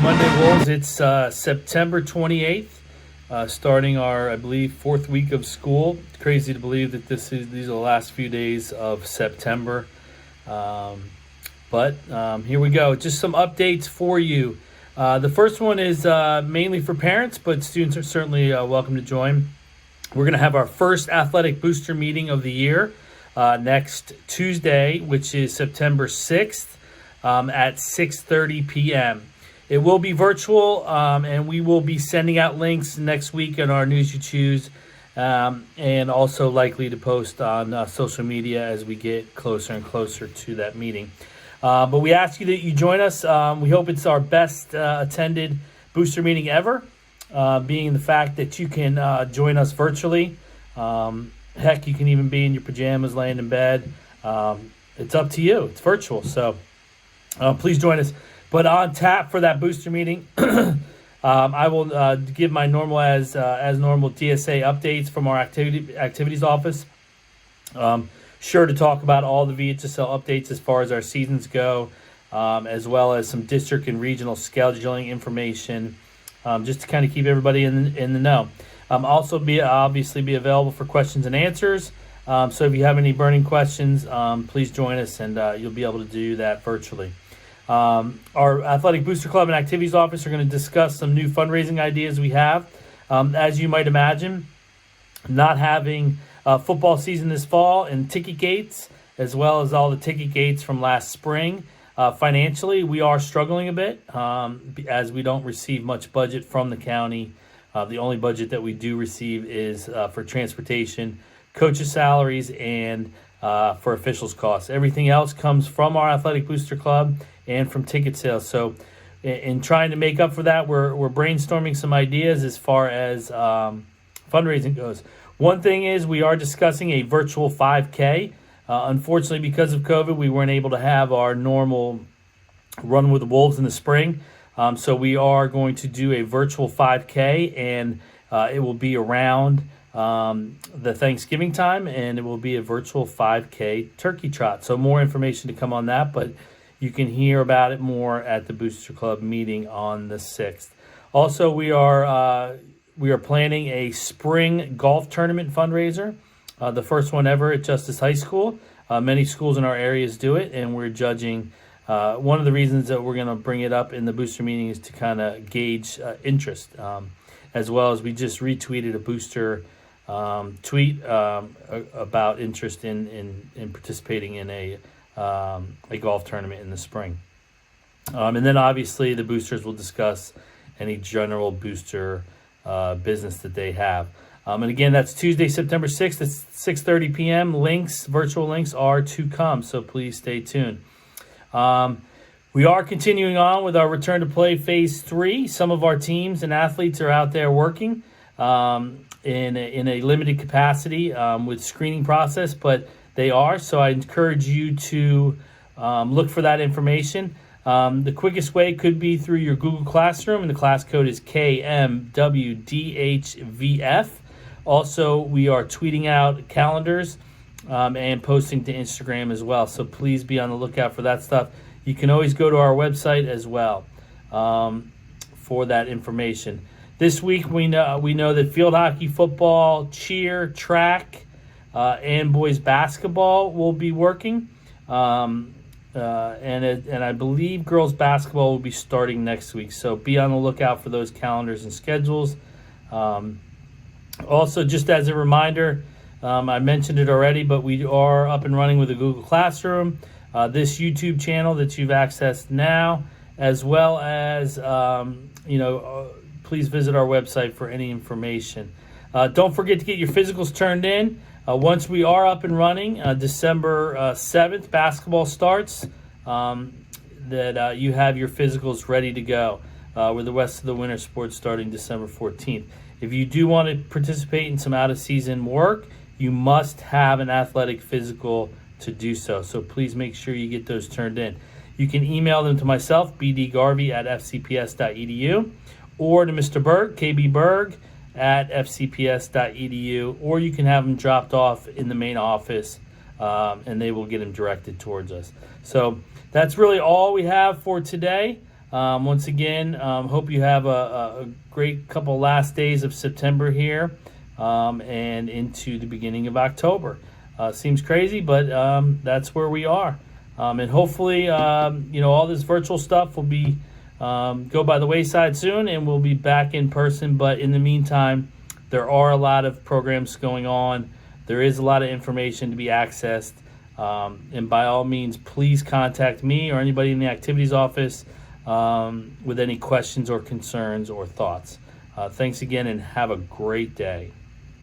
Monday Wolves. It's September 28th, starting our, I believe, fourth week of school. It's crazy to believe that these are the last few days of September. But here we go. Just some updates for you. The first one is mainly for parents, but students are certainly welcome to join. We're going to have our first athletic booster meeting of the year next Tuesday, which is September 6th at 6:30 p.m. It will be virtual, and we will be sending out links next week in our News You Choose, and also likely to post on social media as we get closer and closer to that meeting. But we ask you that you join us. We hope it's our best attended booster meeting ever, being the fact that you can join us virtually. Heck, you can even be in your pajamas laying in bed. It's up to you. It's virtual, so please join us. But on tap for that booster meeting, I will give my normal as normal DSA updates from our activities office. Sure to talk about all the VHSL updates as far as our seasons go, as well as some district and regional scheduling information, just to kind of keep everybody in the know. Also obviously be available for questions and answers. So if you have any burning questions, please join us, and you'll be able to do that virtually. Our Athletic Booster Club and Activities Office are going to discuss some new fundraising ideas we have. As you might imagine, not having football season this fall and ticket gates, as well as all the ticket gates from last spring, financially, we are struggling a bit as we don't receive much budget from the county. The only budget that we do receive is for transportation, coaches' salaries, and for officials' costs. Everything else comes from our Athletic Booster Club and from ticket sales. So in trying to make up for that, we're brainstorming some ideas as far as fundraising goes. One thing is we are discussing a virtual 5K. Unfortunately, because of COVID, we weren't able to have our normal Run with the Wolves in the spring. So we are going to do a virtual 5K, and it will be around the Thanksgiving time, and it will be a virtual 5K turkey trot. So more information to come on that, but you can hear about it more at the Booster Club meeting on the 6th. Also, we are planning a spring golf tournament fundraiser, the first one ever at Justice High School. Many schools in our areas do it, and we're judging. One of the reasons that we're going to bring it up in the booster meeting is to kind of gauge interest, as well as we just retweeted a booster tweet about interest in participating in a golf tournament in the spring. And then obviously the boosters will discuss any general booster business that they have. And again, that's Tuesday, September 6th at 6:30 p.m. Virtual links are to come, so please stay tuned. We are continuing on with our Return to Play Phase 3. Some of our teams and athletes are out there working in a limited capacity with screening process, but they are. So I encourage you to look for that information. The quickest way could be through your Google Classroom, and the class code is KMWDHVF. Also, we are tweeting out calendars and posting to Instagram as well. So please be on the lookout for that stuff. You can always go to our website as well for that information. This week, we know that field hockey, football, cheer, track, and boys basketball will be working. And I believe girls basketball will be starting next week. So be on the lookout for those calendars and schedules. Also, just as a reminder, I mentioned it already, but we are up and running with the Google Classroom, this YouTube channel that you've accessed now, as well as, please visit our website for any information. Don't forget to get your physicals turned in. Once we are up and running, December 7th, basketball starts, that you have your physicals ready to go, with the rest of the winter sports starting December 14th. If you do want to participate in some out-of-season work, you must have an athletic physical to do so. So please make sure you get those turned in. You can email them to myself, bdgarvey@fcps.edu, or to Mr. Berg, kbberg@fcps.edu, or you can have them dropped off in the main office, and they will get them directed towards us. So that's really all we have for today. Once again, hope you have a great couple last days of September here, and into the beginning of October. Seems crazy, but that's where we are. And hopefully, all this virtual stuff will be go by the wayside soon, and we'll be back in person. But in the meantime, there are a lot of programs going on. There is a lot of information to be accessed. And by all means, please contact me or anybody in the activities office with any questions or concerns or thoughts. Thanks again, and have a great day.